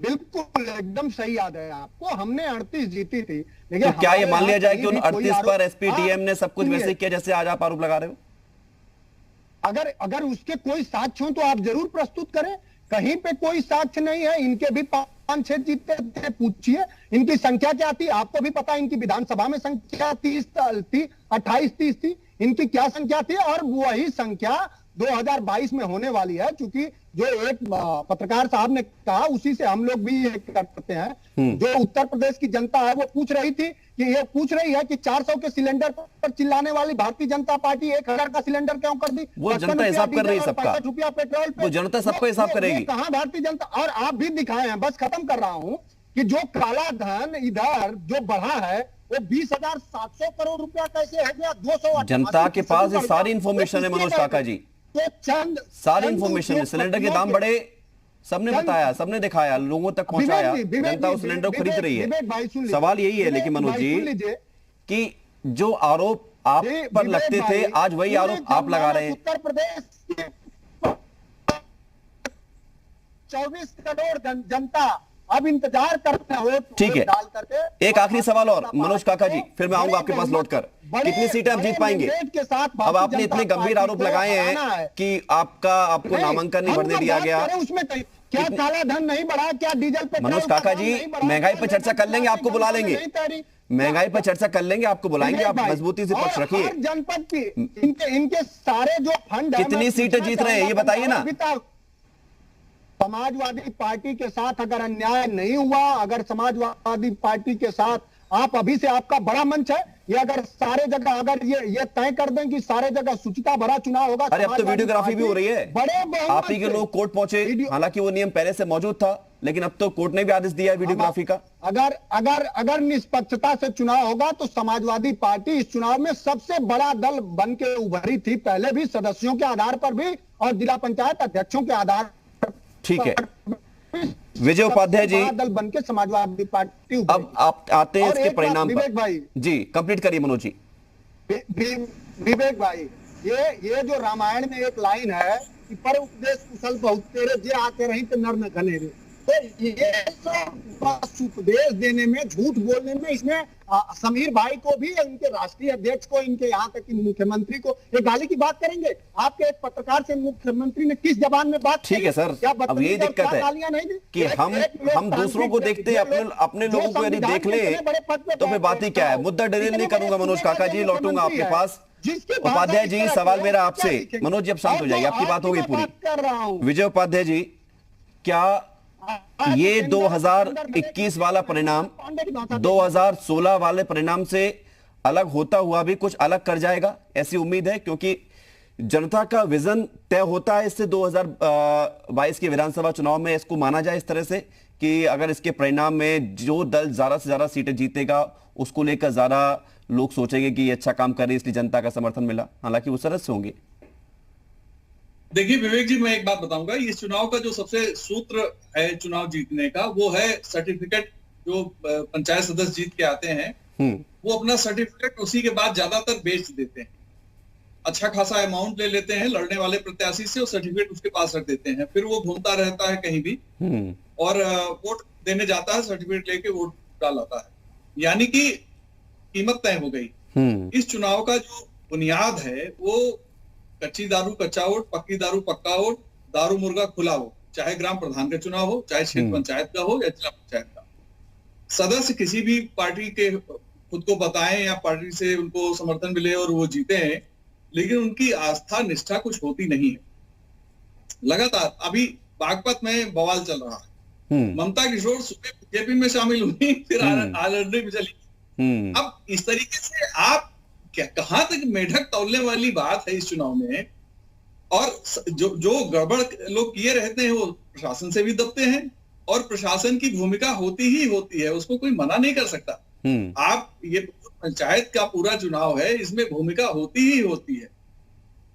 एकदम सही याद है आपको, हमने 38 जीती थी। तो क्या ये मान लिया जाए कि उन 38 पर एसपीटीएम ने सब कुछ वैसे किया जैसे आज आप आरोप लगा रहे हो? अगर उसके कोई साक्ष्य हो तो आप जरूर प्रस्तुत करें। कहीं पे कोई साक्ष्य नहीं है। इनके भी 5-6 जीते थे, पूछिए इनकी संख्या क्या थी, आपको भी पता है। इनकी विधानसभा में संख्या 28-30 थी, इनकी क्या संख्या थी, और वही संख्या 2022 में होने वाली है। क्योंकि जो एक पत्रकार साहब ने कहा उसी से हम लोग भी ये करते हैं। जो उत्तर प्रदेश की जनता है वो पूछ रही थी कि ये पूछ रही है कि 400 के सिलेंडर पर चिल्लाने वाली भारतीय जनता पार्टी 1000 का सिलेंडर क्यों कर दी? वो जनता हिसाब कर रही है सबका, 65 रुपया पेट्रोल पे, वो जनता सबका हिसाब करेगी। कहां भारतीय जनता, और आप भी दिखाए हैं, बस खत्म कर रहा हूं कि जो काला धन इधर जो बढ़ा है वो 20,700 करोड़ रुपया कैसे हो गया? 200 जनता के पास ये सारी इंफॉर्मेशन है मनोज काका जी, तो सारी इंफॉर्मेशन है। सिलेंडर के दाम बढ़े, सबने बताया, सबने दिखाया, लोगों तक पहुंचाया, जनता उस सिलेंडर को खरीद रही है। सवाल यही है लेकिन मनोज जी कि जो आरोप आप पर लगते थे आज वही आरोप आप लगा रहे हैं। उत्तर प्रदेश की 24 करोड़ जनता अब इंतजार करते हैं। ठीक है, एक आखिरी सवाल और मनोज काका जी, फिर मैं आऊंगा आपके पास लौटकर। कितनी सीटें आप जीत पाएंगे? अब आपने इतने गंभीर आरोप लगाए हैं कि आपको नामांकन नहीं भरने दिया गया। उसमें क्या काला धन नहीं बढ़ा? क्या डीजल पे? मनोज काका जी, महंगाई पर चर्चा कर लेंगे, आपको बुला लेंगे। महंगाई पर चर्चा कर लेंगे, आपको बुलाएंगे, आप मजबूती से पक्ष रखिए। जनपद की इनके सारे जो फंड, कितनी सीटें जीत रहे हैं ये बताइए ना। समाजवादी पार्टी के साथ अगर अन्याय नहीं हुआ, अगर समाजवादी पार्टी के साथ आप अभी से, आपका बड़ा मंच है, ये अगर सारे जगह अगर ये तय कर दें कि सारे जगह शुचिता भरा चुनाव होगा। अरे अब तो वीडियोग्राफी भी हो रही है, बड़े आप ही के लोग कोर्ट पहुंचे, हालांकि वो नियम पहले से मौजूद था, लेकिन अब तो कोर्ट ने भी आदेश दिया है वीडियोग्राफी का। अगर निष्पक्षता से चुनाव होगा तो समाजवादी पार्टी इस चुनाव में सबसे बड़ा दल बन के उभरी थी, पहले भी सदस्यों के आधार पर भी और जिला पंचायत अध्यक्षों के आधार। ठीक है विजय उपाध्याय जी, दल बनके समाजवादी पार्टी। अब आप आते हैं इसके परिणाम पर। विवेक भाई जी कंप्लीट करिए मनोज जी। विवेक भाई, ये जो रामायण में एक लाइन है कि पर उपदेश कुशल बहुत तेरे जे आते रही तो नर न घने रे, तो ये सब उपदेश देने में, झूठ बोलने में, इसमें समीर भाई को भी, इनके राष्ट्रीय अध्यक्ष को, इनके यहाँ तक कि मुख्यमंत्री को ये गाली की बात करेंगे। आपके एक पत्रकार से मुख्यमंत्री ने किस जबान में बात? ठीक है सर, अब यही दिक्कत है कि हम दूसरों को देखते, अपने लोगों को यदि देख ले तो फिर बात ही क्या है। मुद्दा डिटेल नहीं करूंगा मनोज काका जी, लौटूंगा आपके पास। उपाध्याय जी सवाल मेरा आपसे, मनोज जी अब शांत हो जाइए, आपकी बात हो गई पूरी। विजय उपाध्याय जी, क्या ये 2021 वाला परिणाम 2016 वाले परिणाम से अलग होता हुआ भी कुछ अलग कर जाएगा, ऐसी उम्मीद है? क्योंकि जनता का विजन तय होता है इससे 2022 के विधानसभा चुनाव में? इसको माना जाए इस तरह से कि अगर इसके परिणाम में जो दल ज्यादा से ज्यादा सीटें जीतेगा उसको लेकर ज्यादा लोग सोचेंगे कि ये अच्छा काम करे इसलिए जनता का समर्थन मिला, हालांकि वो सरस होंगे। देखिए विवेक जी, मैं एक बात बताऊंगा, इस चुनाव का जो सबसे सूत्र है चुनाव जीतने का, वो है सर्टिफिकेट। जो पंचायत सदस्य जीत के आते हैं वो अपना सर्टिफिकेट उसी के बाद ज्यादातर बेच देते हैं, अच्छा खासा अमाउंट ले लेते हैं लड़ने वाले प्रत्याशी से और सर्टिफिकेट उसके पास रख देते हैं। फिर वो घूमता रहता है कहीं भी और वोट देने जाता है, सर्टिफिकेट लेके वोट डाल आता है, यानी कि कीमत तय हो गई। इस चुनाव का जो बुनियाद है वो कच्ची दारू कच्चा वोट, पक्की दारू पक्का वोट, दारू मुर्गा खुला वोट, चाहे ग्राम प्रधान का चुनाव हो, चाहे क्षेत्र पंचायत का हो या जिला पंचायत का। सदस्य किसी भी पार्टी के खुद को बताएं या पार्टी से उनको समर्थन मिले और वो जीते हैं, लेकिन उनकी आस्था निष्ठा कुछ होती नहीं है। लगातार अभी बागपत में बवाल चल रहा है, ममता किशोर सुबह बीजेपी में शामिल हुई, फिर आरएलडी में चली। अब इस तरीके से आप क्या कहां तक मेढक तौलने वाली बात है इस चुनाव में। और जो गड़बड़ लोग किए रहते हैं वो प्रशासन से भी दबते हैं और प्रशासन की भूमिका होती ही होती है, उसको कोई मना नहीं कर सकता। आप ये पंचायत का पूरा चुनाव है, इसमें भूमिका होती ही होती है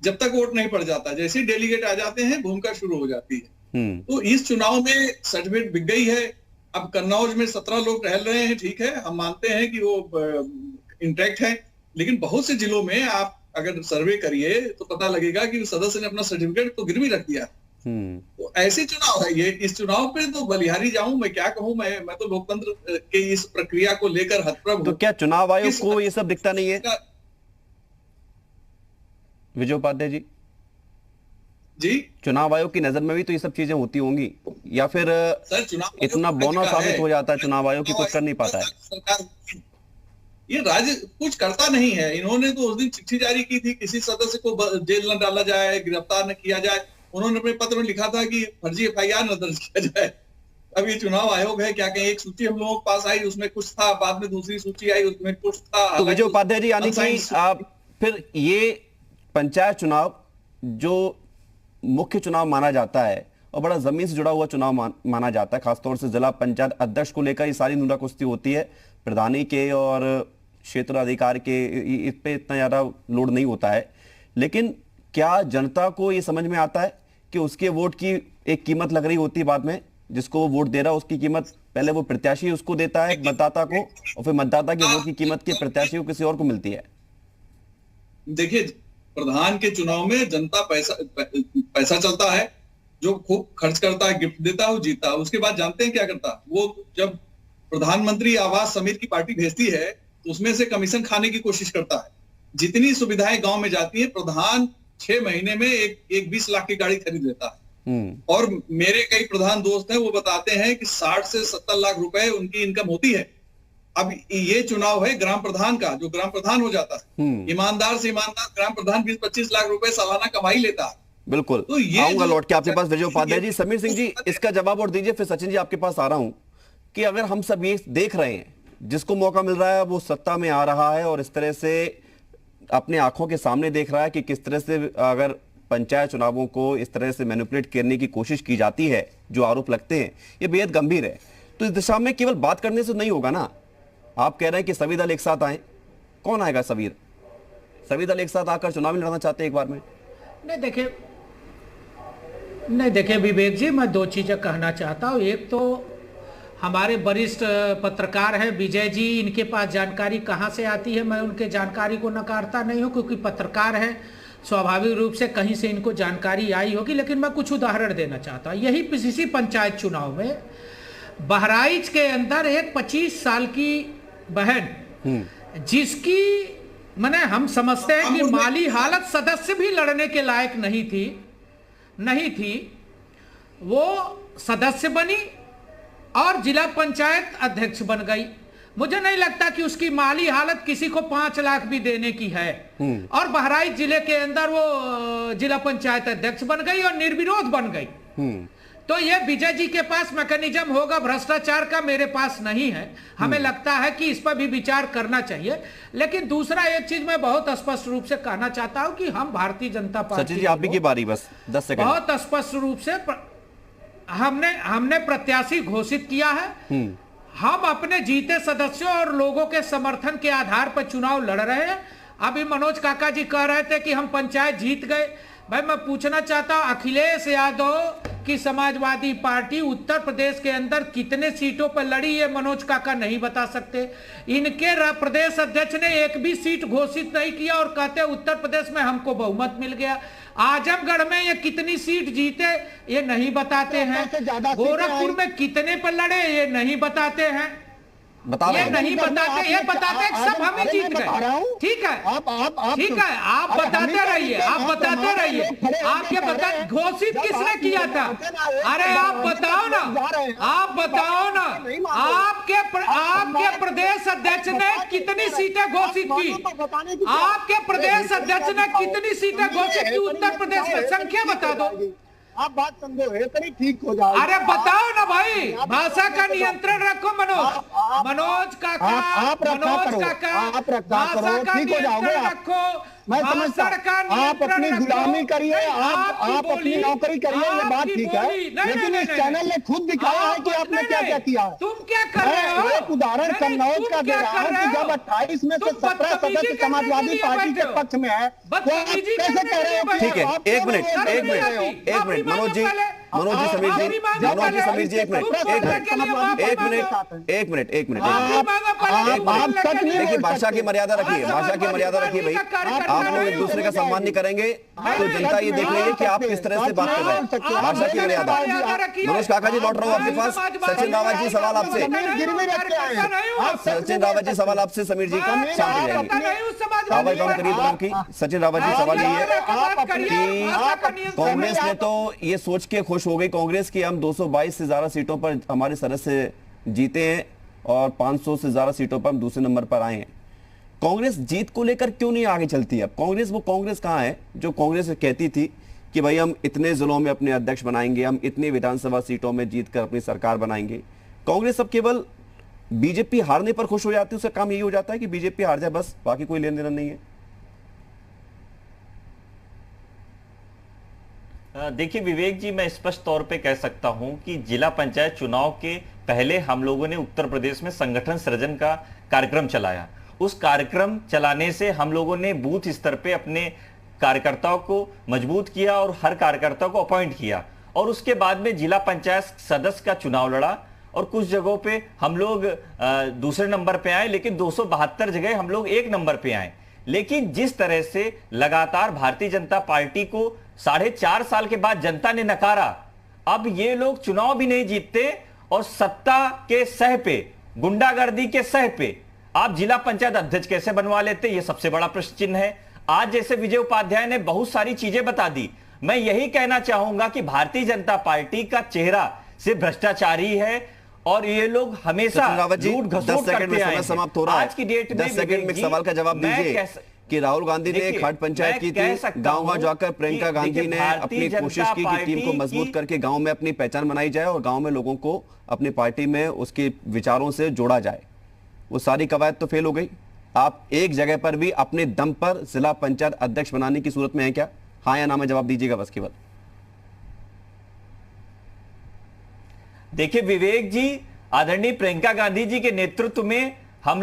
जब तक वोट नहीं पड़ जाता। जैसे डेलीगेट आ जाते हैं भूमिका शुरू हो जाती है। तो इस चुनाव में सर्टिफिकेट बिक गई है। अब कन्नौज में 17 लोग टहल रहे हैं, ठीक है, हम मानते हैं कि वो इंटैक्ट है, लेकिन बहुत से जिलों में आप अगर सर्वे करिए तो पता लगेगा कि सदस्य ने अपना सर्टिफिकेट तो गिरवी रख दिया। तो ऐसे चुनाव है ये। इस चुनाव पे तो बलिहारी जाऊं, मैं क्या कहूं, मैं तो लोकतंत्र के इस प्रक्रिया को लेकर हतप्रभ। तो क्या चुनाव आयोग को ये सब दिखता नहीं है विजय उपाध्याय जी? जी, चुनाव आयोग की नजर में भी तो ये सब चीजें होती होंगी, या फिर इतना बौना साबित हो जाता है चुनाव आयोग की कुछ कर नहीं पाता है? सरकार ये राज्य कुछ करता नहीं है। इन्होंने तो उस दिन चिट्ठी जारी की थी किसी सदस्य को जेल न डाला जाए, गिरफ्तार न किया जाए। उन्होंने अपने पत्र में लिखा था कि फर्जी एफआईआर न दर्ज किया जाए। अब ये चुनाव आयोग है, क्या कहें, एक सूची हम लोगों के पास आई, उसमें कुछ था, बाद में दूसरी सूची आई, उसमें कुछ था। तो विजय उपाध्याय जी, यानी कि आप फिर ये पंचायत चुनाव जो मुख्य चुनाव माना जाता है और बड़ा जमीन से जुड़ा हुआ चुनाव माना जाता है, खासतौर से जिला पंचायत अध्यक्ष को लेकर ये सारी नूरा कुश्ती होती है, प्रधानी के और क्षेत्र अधिकार के इस पे इतना ज्यादा लोड नहीं होता है। लेकिन क्या जनता को ये समझ में आता है कि उसके वोट की एक कीमत लग रही होती है बाद में, जिसको वो वोट दे रहा है उसकी कीमत पहले वो प्रत्याशी उसको देता है मतदाता को, और फिर मतदाता की वोट की कीमत के प्रत्याशी को किसी और को मिलती है? देखिए, प्रधान के चुनाव में जनता पैसा चलता है, जो खूब खर्च करता है, गिफ्ट देता है, वो जीता है। उसके बाद जानते हैं क्या करता, वो जब प्रधानमंत्री आवास समीर की पार्टी भेजती है तो उसमें से कमीशन खाने की कोशिश करता है। जितनी सुविधाएं गांव में जाती है, प्रधान 6 महीने में एक 20 लाख की गाड़ी खरीद लेता है। और मेरे कई प्रधान दोस्त हैं, वो बताते हैं कि 60 से 70 लाख रुपए उनकी इनकम होती है। अब ये चुनाव है ग्राम प्रधान का, जो ग्राम प्रधान हो जाता है, ईमानदार से ईमानदार ग्राम प्रधान 20-25 लाख रुपए सालाना कमाई लेता है। बिल्कुल, तो ये आऊंगा लौट के आपके पास विजय उपाध्याय जी। समीर सिंह जी, इसका जवाब और दीजिए, फिर सचिन जी आपके पास आ रहा हूं कि अगर हम सब ये देख रहे हैं, जिसको मौका मिल रहा है वो सत्ता में आ रहा है और इस तरह से अपने आंखों के सामने देख रहा है कि किस तरह से अगर पंचायत चुनावों को इस तरह से मैनिपुलेट करने की कोशिश की जाती है, जो आरोप लगते हैं, ये बेहद गंभीर है। तो इस दिशा में केवल बात करने से नहीं होगा ना। आप कह रहे हैं कि सभी दल एक साथ आए, कौन आएगा? सभी दल एक साथ आकर चुनाव लड़ना चाहते हैं एक बार में? नहीं देखिए विवेक जी, मैं 2 चीजें कहना चाहता हूँ। एक तो हमारे वरिष्ठ पत्रकार हैं विजय जी, इनके पास जानकारी कहाँ से आती है, मैं उनके जानकारी को नकारता नहीं हूँ, क्योंकि पत्रकार हैं, स्वाभाविक रूप से कहीं से इनको जानकारी आई होगी। लेकिन मैं कुछ उदाहरण देना चाहता हूँ। यही पीसीसी पंचायत चुनाव में बहराइच के अंदर एक 25 साल की बहन, जिसकी माने हम समझते हैं कि माली हालत सदस्य भी लड़ने के लायक नहीं थी, वो सदस्य बनी और जिला पंचायत अध्यक्ष बन गई। मुझे नहीं लगता कि उसकी माली हालत किसी को 5 लाख भी देने की है। और बहराइच जिले के अंदर वो जिला पंचायत अध्यक्ष बन गई और निर्विरोध बन गई। तो ये विजय जी के पास मैकेनिज्म होगा भ्रष्टाचार का, मेरे पास नहीं है। हमें लगता है कि इस पर भी विचार करना चाहिए। लेकिन दूसरा एक चीज मैं बहुत स्पष्ट रूप से कहना चाहता हूं कि हम भारतीय जनता पार्टी, सचिन जी आप ही की बारी, बस 10 सेकंड। बहुत स्पष्ट रूप से हमने प्रत्याशी घोषित किया है। हम अपने जीते सदस्यों और लोगों के समर्थन के आधार पर चुनाव लड़ रहे हैं। अभी मनोज काका जी कह रहे थे कि हम पंचायत जीत गए। भाई मैं पूछना चाहता हूं अखिलेश यादव की समाजवादी पार्टी उत्तर प्रदेश के अंदर कितने सीटों पर लड़ी, ये मनोज काका नहीं बता सकते। इनके प्रदेश अध्यक्ष ने एक भी सीट घोषित नहीं किया और कहते उत्तर प्रदेश में हमको बहुमत मिल गया। आजमगढ़ में ये कितनी सीट जीते ये नहीं बताते हैं। गोरखपुर में कितने पर लड़े ये नहीं बताते हैं। ये नहीं बताते, ये बताते सब हम ही जीत गए। ठीक है, ठीक है, आप बताते रहिए, आप बताते रहिए। आप ये बता, घोषित किसने किया था? अरे आप बताओ ना, आप बताओ ना, आपके प्रदेश अध्यक्ष ने कितनी सीटें घोषित की? आपके प्रदेश अध्यक्ष ने कितनी सीटें घोषित की उत्तर प्रदेश में? संख्या बता दो। आप बात समझो, इतनी ठीक हो जाओ। अरे बताओ ना भाई, भाषा का नियंत्रण रखो मनोज काका, भाषा का नियंत्रण रखो। मैं समझता आप अपनी गुलामी करिए, आप अपनी नौकरी करिए, ये बात ठीक है। लेकिन इस चैनल ने खुद दिखाया है कि आपने क्या क्या किया है। तुम क्या कर रहे हो? एक उदाहरण कन्नौज का दे रहा हूँ कि जब 28 में से 17 सदस्य समाजवादी पार्टी के पक्ष में है, तो आप कैसे कह रहे हो? ठीक है, एक मिनट मनोज जी, समीर जी, एक मिनट। देखिए भाषा की मर्यादा रखिए, भाई। आप लोग एक दूसरे का सम्मान नहीं करेंगे तो जनता ये देख लेगी कि आप किस तरह से बात कर रहे हैं। भाषा की मर्यादा। मनोज काका जी लौट रहा हूँ आपके पास। सचिन रावत जी सवाल आपसे। सचिन रावत जी सवाल आपसे, समीर जी शांत हो जाएंगे। आवाज डाउन करिए दोनों की। सचिन रावत जी सवाल ये है कि कांग्रेस ने तो ये सोच के खुश हो गई कांग्रेस की हम 222 से ज्यादा सीटों पर हमारे सदस्य जीते हैं और 500 से ज्यादा सीटों पर हम दूसरे नंबर पर आए हैं। कांग्रेस जीत को लेकर क्यों नहीं आगे चलती? अब कांग्रेस कहां है जो कांग्रेस कहती थी कि भाई हम इतने जिलों में अपने अध्यक्ष बनाएंगे, हम इतनी विधानसभा सीटों में जीतकर अपनी सरकार बनाएंगे। कांग्रेस अब केवल बीजेपी हारने पर खुश हो जाती है, उसका काम यही हो जाता है कि बीजेपी हार जाए, बस, बाकी कोई लेन देन नहीं है। देखिए विवेक जी, मैं स्पष्ट तौर पे कह सकता हूं कि जिला पंचायत चुनाव के पहले हम लोगों ने उत्तर प्रदेश में संगठन सृजन का कार्यक्रम चलाया। उस कार्यक्रम चलाने से हम लोगों ने बूथ स्तर पे अपने कार्यकर्ताओं को मजबूत किया और हर कार्यकर्ता को अपॉइंट किया और उसके बाद में जिला पंचायत सदस्य का चुनाव लड़ा और कुछ जगहों पे हम लोग दूसरे नंबर पे आए, लेकिन 272 जगह हम लोग 1 नंबर पे आए। लेकिन जिस तरह से लगातार भारतीय जनता पार्टी को 4.5 साल के बाद जनता ने नकारा, अब ये लोग चुनाव भी नहीं जीतते और सत्ता के सह पे, गुंडागर्दी के सह पे आप जिला पंचायत अध्यक्ष कैसे बनवा लेते? ये सबसे बड़ा प्रश्न चिन्ह है। आज जैसे विजय उपाध्याय ने बहुत सारी चीजें बता दी, मैं यही कहना चाहूंगा कि भारतीय जनता पार्टी का चेहरा सिर्फ भ्रष्टाचारी है और ये लोग हमेशा झूठ घसोट करते आए हैं। आज की डेट में 10 सेकंड में सवाल का जवाब दीजिए कि राहुल गांधी ने खट पंचायत की थी, गांव जाकर प्रियंका गांधी ने अपनी कोशिश की कि टीम को मजबूत करके गांव में अपनी पहचान बनाई जाए और गांव में लोगों को अपनी पार्टी में उसके विचारों से जोड़ा जाए। वो सारी कवायद तो फेल हो गई। आप एक जगह पर भी अपने दम पर जिला पंचायत अध्यक्ष बनाने की सूरत में है क्या? हाँ या ना में जवाब दीजिएगा बस केवल। देखिए विवेक जी, आदरणीय प्रियंका गांधी जी के नेतृत्व में हम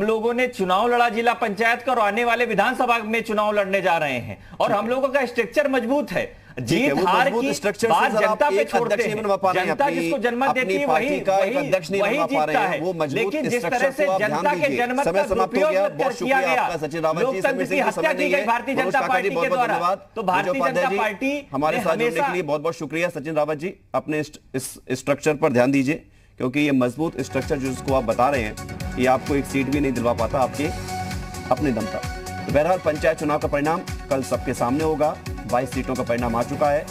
लोगों ने चुनाव लड़ा जिला पंचायत का और आने वाले विधानसभा में चुनाव लड़ने जा रहे हैं और हम लोगों का स्ट्रक्चर मजबूत है। जीत हार की बात जनता पे छोड़ते हैं, जनता जिसको जनमत देती है वही जीतता है। लेकिन जिस तरह से जनता के जनमत का दुरुपयोग किया गया, लोकतंत्र की हत्या की गई भारतीय जनता पार्टी के द्वारा, तो भारतीय जनता पार्टी हमारे साथ जुड़ने के लिए बहुत बहुत शुक्रिया। सचिन रावत जी, अपने इस स्ट्रक्चर पर ध्यान दीजिए क्योंकि ये मजबूत स्ट्रक्चर जिसको आप बता रहे हैं ये आपको एक सीट भी नहीं दिलवा पाता आपके अपने दम पर। तो बहरहाल पंचायत चुनाव का परिणाम कल सबके सामने होगा। 22 सीटों का परिणाम आ चुका है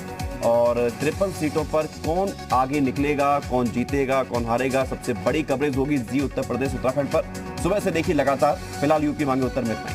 और 53 सीटों पर कौन आगे निकलेगा, कौन जीतेगा, कौन हारेगा, सबसे बड़ी कवरेज होगी जी उत्तर प्रदेश उत्तराखंड पर। सुबह से देखिए लगातार। फिलहाल यूपी मांगे उत्तर में इतना ही।